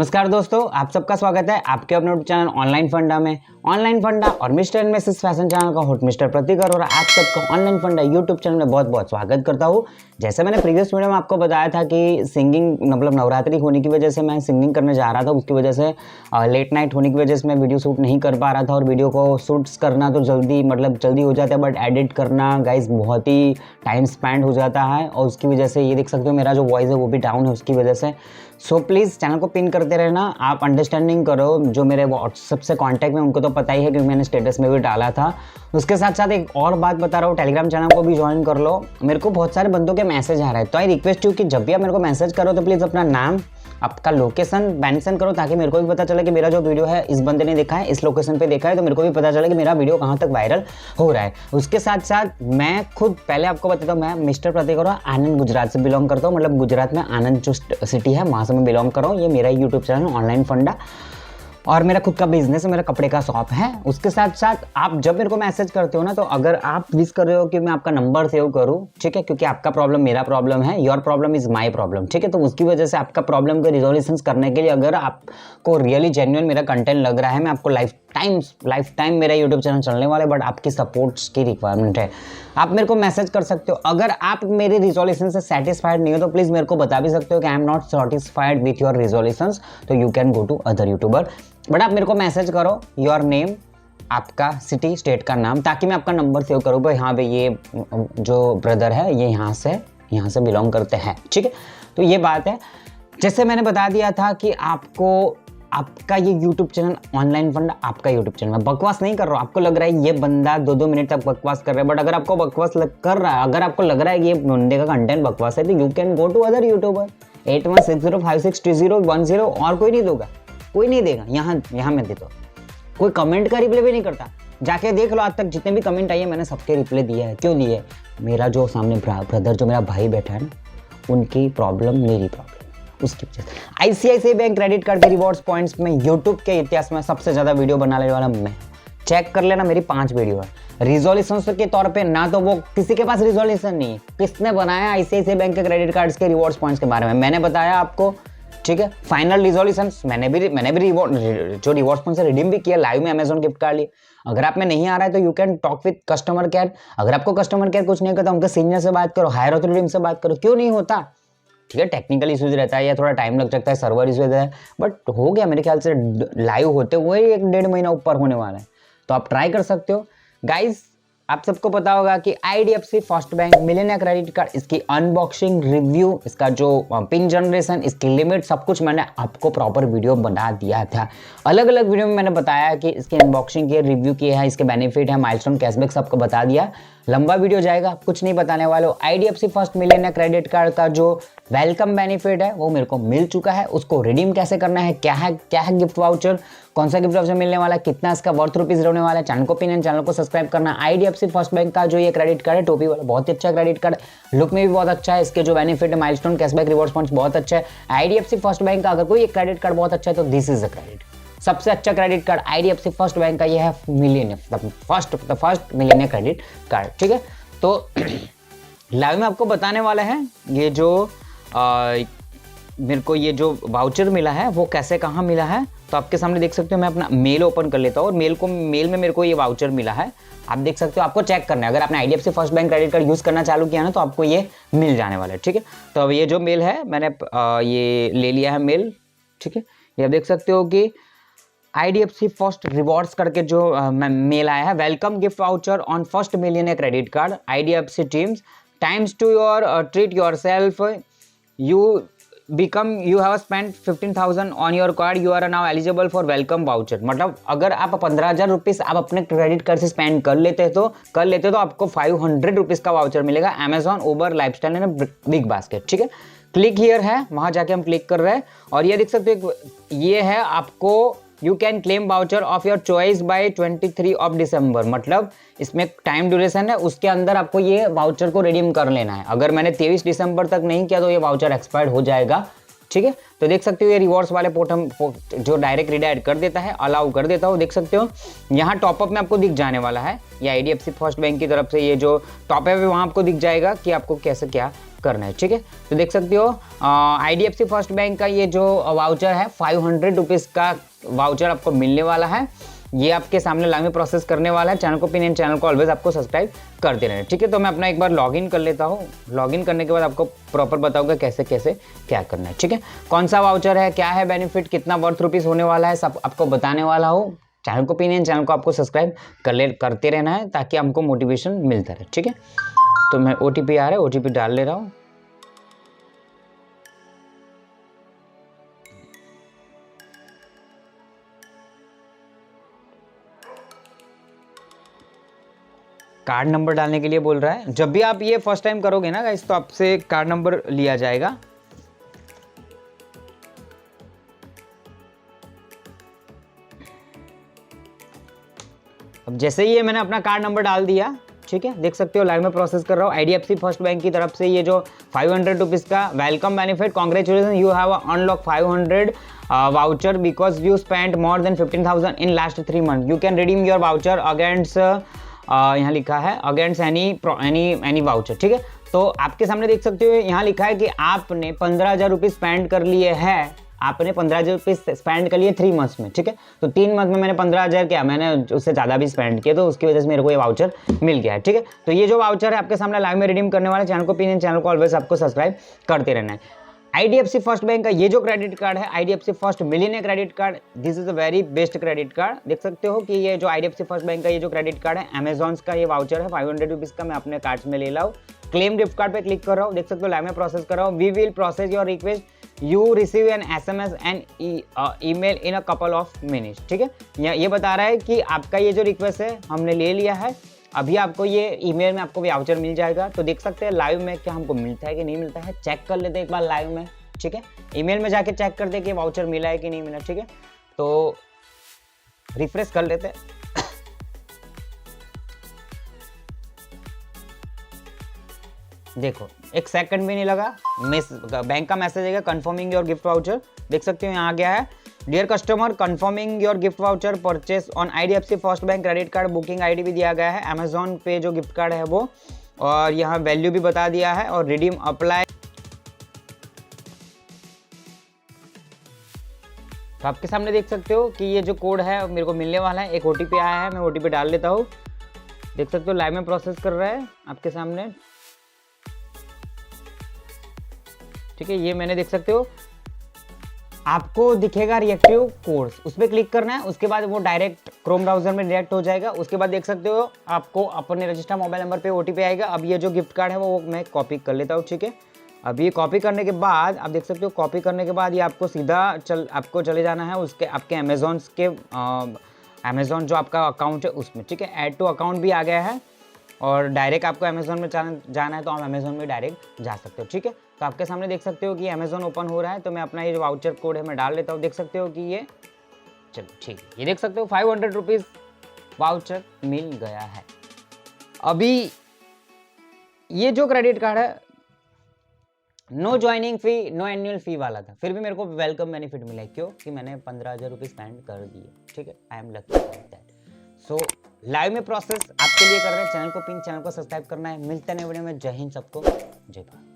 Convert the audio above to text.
नमस्कार दोस्तों, आप सबका स्वागत है आपके अपने यूट्यूब चैनल ऑनलाइन फंडा में। ऑनलाइन फंडा और mister and Mrs fashion channel का होस्ट मिस्टर प्रतीक और आप सबका ऑनलाइन फंडा यूट्यूब चैनल में बहुत बहुत स्वागत करता हूँ। जैसे मैंने प्रीवियस वीडियो में आपको बताया था कि सिंगिंग मतलब नवरात्रि होने की वजह से मैं सिंगिंग करने जा रहा था, उसकी वजह से लेट नाइट होने की वजह से मैं वीडियो शूट नहीं कर पा रहा था। और वीडियो को शूट्स करना तो जल्दी हो जाता है, बट एडिट करना गाइज बहुत ही टाइम स्पेंड हो जाता है। और उसकी वजह से ये देख सकते हो मेरा जो वॉइस है वो भी डाउन है उसकी वजह से। सो प्लीज़ चैनल को पिन करते रहना। आप अंडरस्टैंडिंग करो, जो मेरे व्हाट्सएप से कांटेक्ट में उनको तो पता ही है क्योंकि मैंने स्टेटस में भी डाला था। उसके साथ साथ एक और बात बता रहा हूँ, टेलीग्राम चैनल को भी ज्वाइन कर लो। मेरे को बहुत सारे बंदों के मैसेज आ रहे हैं, तो आई रिक्वेस्ट यू कि जब भी आप मेरे को मैसेज करो तो प्लीज़ अपना नाम, आपका लोकेशन मेंशन करो ताकि मेरे को भी पता चले कि मेरा जो वीडियो है इस बंदे ने देखा है, इस लोकेशन पे देखा है, तो मेरे को भी पता चले कि मेरा वीडियो कहाँ तक वायरल हो रहा है। उसके साथ साथ मैं खुद पहले आपको बताता हूँ, मैं मिस्टर प्रतीक और आनंद गुजरात से बिलोंग करता हूँ। मतलब गुजरात में आनंद जो सिटी है वहाँ से मैं बिलोंग कर रहा हूँ। ये मेरा यूट्यूब चैनल ऑनलाइन फंडा और मेरा खुद का बिजनेस है, मेरा कपड़े का शॉप है। उसके साथ साथ आप जब मेरे को मैसेज करते हो ना, तो अगर आप विश कर रहे हो कि मैं आपका नंबर सेव करूं, ठीक है, क्योंकि आपका प्रॉब्लम मेरा प्रॉब्लम है, your problem is my problem, ठीक है। तो उसकी वजह से आपका प्रॉब्लम को रिजोल्यूशन करने के लिए अगर आपको रियली जेन्युइन मेरा कंटेंट लग रहा है, मैं आपको लाइफ टाइम मेरा यूट्यूब चैनल चलने वाला है, बट आपकी सपोर्ट्स की रिक्वायरमेंट है। आप मेरे को मैसेज कर सकते हो। अगर आप मेरे रिजोल्यूशन से सेटिस्फाइड नहीं हो तो प्लीज़ मेरे को बता भी सकते हो कि I am not satisfied with your resolutions, तो you can go to other YouTuber. But आप मेरे को मैसेज करो, योर नेम, आपका सिटी स्टेट का नाम, ताकि मैं आपका नंबर सेव करूँ भाई, हाँ भाई ये जो ब्रदर है ये यहाँ से बिलोंग करते हैं, ठीक है। तो ये बात है। जैसे मैंने बता दिया था कि आपका ये यूट्यूब चैनल ऑनलाइन फंड आपका यूट्यूब चैनल, मैं बकवास नहीं कर रहा हूँ। आपको लग रहा है ये बंदा 2-2 मिनट तक बकवास कर रहा है, बट अगर आपको बकवास कर रहा है, अगर आपको लग रहा है कि ये बंदे का कंटेंट बकवास है, तो you can go to other YouTuber 8160562010। और कोई नहीं देगा, कोई नहीं देगा। यहाँ मैं देता हूँ, कोई कमेंट का रिप्लाई भी नहीं करता। जाके देख लो, आज तक जितने भी कमेंट आई है मैंने सबके रिप्लाई दिया है। क्यों दिए? मेरा जो सामने ब्रदर जो मेरा भाई बैठा है ना, उनकी प्रॉब्लम मेरी प्रॉब्लम, उसकी वजह से। आईसीआईसीआई बैंक क्रेडिट कार्ड के रिवॉर्ड्स पॉइंट्स में यूट्यूब के इतिहास में सबसे ज़्यादा वीडियो बनाने वाला मैं। चेक कर लेना, मेरी 5 वीडियो है। रिजोल्यूशन के तौर पे ना तो वो किसी के पास रिजोल्यूशन नहीं है। किसने बनाया आईसीआईसीआई बैंक के क्रेडिट कार्ड्स के रिवॉर्ड्स पॉइंट्स के बारे में? मैंने बताया आपको, ठीक है। फाइनल रिजोल्यूशन मैंने भी जो रिवॉर्ड्स पॉइंट्स रिडीम भी किया, लाइव में अमेजॉन गिफ्ट कार्ड लिया। अगर आप में नहीं आ रहा है तो you can talk with customer care. अगर आपको कस्टमर केयर कुछ नहीं करता, उनके सीनियर से बात करो, हायर अथॉरिटी से बात करो। क्यों नहीं होता? ठीक है, टेक्निकल इश्यूज रहता है या थोड़ा टाइम लग सकता है, सर्वर इश्यूज रहता है, बट हो गया मेरे ख्याल से। लाइव होते हुए 1-1.5 महीना ऊपर होने वाला है, तो आप ट्राई कर सकते हो गाइज। आप सबको पता होगा कि IDFC first bank Millionaire credit card, इसकी अनबॉक्सिंग, रिव्यू, इसका जो पिन जनरेशन, इसकी लिमिट, सब कुछ मैंने आपको प्रॉपर वीडियो बना दिया था। अलग अलग वीडियो में मैंने बताया कि इसकी अनबॉक्सिंग की, रिव्यू की है, इसके बेनिफिट है, माइलस्टोन, कैशबैक सबको बता दिया। लंबा वीडियो जाएगा, कुछ नहीं बताने वाले हो। IDFC first Millionaire credit card का जो वेलकम बेनिफिट है वो मेरे को मिल चुका है। उसको रिडीम कैसे करना है, क्या है गिफ्ट वाउचर, कौन सा गिफ्ट वाउचर मिलने वाला है, कितना इसका वर्थ रुपीज रहने वाला है। चैनल को पिन एंड चैनल को सब्सक्राइब करना। आईडीएफसी फर्स्ट बैंक का जो ये क्रेडिट कार्ड है, टोपी वाला, बहुत ही अच्छा क्रेडिट कार्ड, लुक में भी बहुत अच्छा है। इसके जो बेनिफिट है, माइलस्टोन, कैशबैक, रिवॉर्ड्स पॉइंट्स बहुत अच्छा है। आईडीएफसी फर्स्ट बैंक का अगर कोई एक क्रेडिट कार्ड बहुत अच्छा है तो दिस इज अ क्रेडिट। सबसे अच्छा credit card IDFC first bank का ये है, millionaire, first millionaire credit card, ठीक है। तो लाइव में आपको बताने वाला है ये जो मेरे को ये जो वाउचर मिला है वो कैसे, कहाँ मिला है। तो आपके सामने देख सकते हो, मैं अपना मेल ओपन कर लेता हूँ और मेल में मेरे को ये वाउचर मिला है। आप देख सकते हो, आपको चेक करना है। अगर आपने IDFC first bank credit card use करना चालू किया ना, तो आपको ये मिल जाने वाला है, ठीक है। तो अब ये जो मेल है मैंने ये ले लिया है मेल, ठीक है। ये आप देख सकते हो कि आईडीएफसी फर्स्ट रिवॉर्ड्स करके जो मेल आया है, welcome gift voucher on first millionaire credit card IDFC teams, times to your treat yourself, you have spent 15,000 on your card, you are now eligible for welcome voucher। मतलब अगर आप 15,000 rupees आप अपने credit card से spend कर लेते तो आपको 500 रुपीज़ का वाउचर मिलेगा Amazon, Uber, lifestyle and big basket, ठीक है। क्लिक हियर है, वहाँ जाके हम क्लिक कर रहे हैं और ये देख सकते हो, ये है आपको you can claim voucher of your choice by 23 December. मतलब इसमें टाइम ड्यूरेशन है, उसके अंदर आपको ये वाउचर को रिडीम कर लेना है। अगर मैंने 23 दिसंबर तक नहीं किया तो ये वाउचर एक्सपायर्ड हो जाएगा, ठीक है। तो देख सकते हो ये रिवॉर्ड्स वाले पोर्ट हम जो डायरेक्ट रिडायरेक्ट कर देता है, अलाउ कर देता हूँ। देख सकते हो यहाँ टॉपअप में आपको दिख जाने वाला है, ये आईडीएफसी फर्स्ट बैंक की तरफ से ये जो टॉपअप है वहाँ आपको दिख जाएगा कि आपको कैसे क्या करना है, ठीक है। तो देख सकते हो आईडीएफसी फर्स्ट बैंक का ये जो वाउचर है 500 रुपीज़ का वाउचर आपको मिलने वाला है। ये आपके सामने लाइव में प्रोसेस करने वाला है। चैनल को पिन एंड चैनल को ऑलवेज आपको सब्सक्राइब करते रहना, ठीक है। तो मैं अपना एक बार लॉगिन कर लेता हूँ। लॉगिन करने के बाद आपको प्रॉपर बताऊंगा कैसे कैसे क्या करना है, ठीक है। कौन सा वाउचर है, क्या है बेनिफिट, कितना वर्थ रुपीज़ होने वाला है, सब आपको बताने वाला हूँ। चैनल को पिन एंड चैनल को आपको सब्सक्राइब करते रहना है ताकि हमको मोटिवेशन मिलता रहे, ठीक है। तो मैं OTP आ रहा है, OTP डाल ले रहा हूँ। कार्ड नंबर डालने के लिए बोल रहा है। जब भी आप ये फर्स्ट टाइम करोगे ना गाइस तो आपसे कार्ड नंबर लिया जाएगा। अब जैसे ही ये मैंने अपना कार्ड नंबर डाल दिया, ठीक है, देख सकते हो लाइव में प्रोसेस कर रहा हूँ। आईडीएफसी फर्स्ट बैंक की तरफ से ये जो 500 रुपीज़ का welcome benefit, congratulation you have unlock 500 voucher because you spend more than 15,000 in last 3 month. You can redeem your voucher against यहाँ लिखा है अगेंस्ट एनी वाउचर, ठीक है। तो आपके सामने देख सकते हो यहाँ लिखा है कि आपने 15,000 रुपीज़ स्पेंड कर लिए हैं। आपने 15,000 रुपीज़ स्पेंड कर लिए 3 मंथ्स में, ठीक है। तो 3 मंथ में मैंने 15,000 किया, मैंने उससे ज़्यादा भी स्पेंड किया तो उसकी वजह से मेरे को ये वाउचर मिल गया है, ठीक है। तो ये जो वाउचर है आपके सामने लाइव में रिडीम करने वाले। चैनल को पिन एंड चैनल को ऑलवेज आपको सब्सक्राइब करते रहना है। आईडीएफसी फर्स्ट बैंक का ये जो क्रेडिट कार्ड है, IDFC first millionaire credit card, this is a very best credit card. देख सकते हो कि ये जो आईडीएफसी फर्स्ट बैंक का ये जो क्रेडिट कार्ड है, अमेजॉन का ये वाउचर है 500 रुपीज़ का, मैं अपने कार्ड्स में ले ला हूँ। क्लेम गिफ्ट कार्ड पे क्लिक कर रहा हूँ। देख सकते हो लाइव में प्रोसेस कर रहा हूँ। We will process your request, you receive an SMS and email in a couple of minutes, ठीक है। ये बता रहा है कि आपका ये जो रिक्वेस्ट है हमने ले लिया है, अभी आपको ये ईमेल में आपको वाउचर मिल जाएगा। तो देख सकते हैं लाइव में क्या हमको मिलता है कि नहीं मिलता है, चेक कर लेते हैं एक बार लाइव में, ठीक है। ईमेल में जाके चेक कर दे कि वाउचर मिला है कि नहीं मिला, ठीक है। तो रिफ्रेश कर लेते हैं। देखो 1 सेकंड भी नहीं लगा, बैंक का मैसेज आएगा कंफर्मिंग योर गिफ्ट वाउचर। देख सकते हो यहाँ आ गया है, dear customer confirming your gift voucher purchase on IDFC first bank credit card, booking ID भी दिया गया है, अमेजॉन पे जो गिफ्ट कार्ड है वो, और यहाँ वैल्यू भी बता दिया है और रिडीम अप्लाई। तो आपके सामने देख सकते हो कि ये जो कोड है मेरे को मिलने वाला है। एक OTP आया है, मैं OTP डाल लेता हूँ। देख सकते हो लाइव में प्रोसेस कर रहा है आपके सामने, ठीक है। ये मैंने देख सकते हो आपको दिखेगा रिएक्टिव कोर्स, उस पर क्लिक करना है। उसके बाद वो डायरेक्ट क्रोम ब्राउजर में डायरेक्ट हो जाएगा। उसके बाद देख सकते हो आपको अपने रजिस्टर मोबाइल नंबर पे OTP आएगा। अब ये जो गिफ्ट कार्ड है वो मैं कॉपी कर लेता हूँ, ठीक है। अब ये कॉपी करने के बाद आप देख सकते हो, कॉपी करने के बाद ये आपको सीधा आपको चले जाना है उसके आपके अमेजॉन जो आपका अकाउंट है उसमें, ठीक है। ऐड टू अकाउंट भी आ गया है और डायरेक्ट आपको अमेजॉन में जाना है तो आप अमेजॉन में डायरेक्ट जा सकते हो, ठीक है। तो आपके सामने देख सकते हो कि अमेजॉन ओपन हो रहा है। तो मैं अपना ये जो वाउचर कोड है मैं डाल लेता हूँ। देख सकते हो कि ये चलो ठीक है, ये देख सकते हो 500 रुपीज़ वाउचर मिल गया है। अभी ये जो क्रेडिट कार्ड है no joining fee no annual fee वाला था, फिर भी मेरे को वेलकम बेनिफिट मिला है। क्यों कि मैंने 15,000 रुपये स्पेंड कर दिए, ठीक है। I am lucky that. So live में प्रोसेस आपके लिए कर रहे हैं। चैनल को पिन, चैनल को सब्सक्राइब करना है। मिलते हैं नए वीडियो में। जय हिंद सबको, जय भारत।